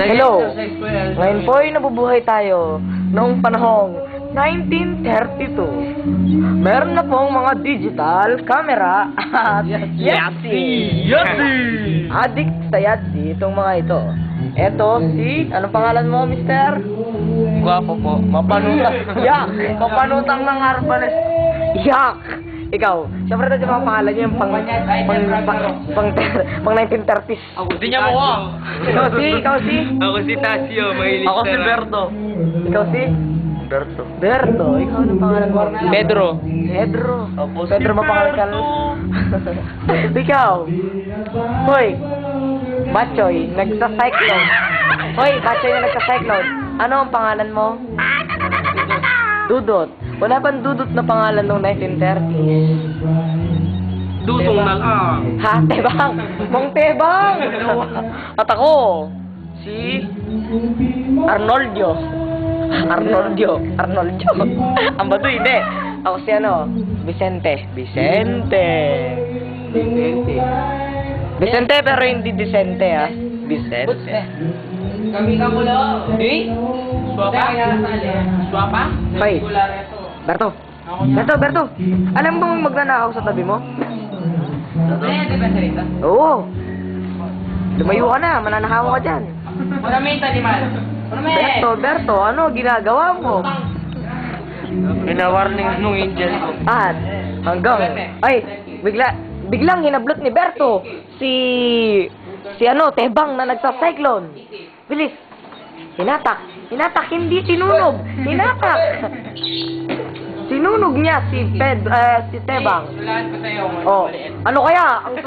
Hello! Ngayon po ay nabubuhay tayo noong panahong 1932. Meron na pong mga digital camera at Yatsi! Adik sa Yatsi itong mga ito. Eto si, anong pangalan mo, mister? Gwapo po. Mapanutang. Yak! Mapanutang ng Arbanes. Yak! Ikaw, syempre na mga pangalan niyo yung pang 1930s. Hindi niya mo ako. Ikaw si? Ako si Tasio, mahilig ako si Berto. Ikaw si? Berto. Berto, ikaw anong pangalan mo? Pedro. Pedro. Opo, si Pedro mapangalan ka. Berto. Ikaw. Hoy. Bachoy, nagsa-cyclone. Hoy, Bachoy na nagsa-cyclone. Ano ang pangalan mo? Dudot. Wala bang dudot na pangalan noong 1930s? Dudong na lang. Ha? Tebang! Mong Tebang! At ako, si Arnoldio. Ang baduy, hindi. Ako si ano? Vicente pero hindi Vicente, ha? Vicente. Kami ka mula. Di? Swapa? Swapa? Hoy, Berto. Alam mo bang magnanakaw sa tabi mo? Di ba salita? Oo. Lumayo ka na, mananakaw ka dyan. Maraming taliman. Berto, ano ginagawa mo? Pinawarning nung angel ko. At hanggang biglang hinablot ni Berto si ano, Tebang na nagsa-cyclone. Bilis. Hinatak, hindi sinunog. Hinatak. Sinunog niya si Tebang. Ulaan ko sa'yo. Oh, ano kaya ang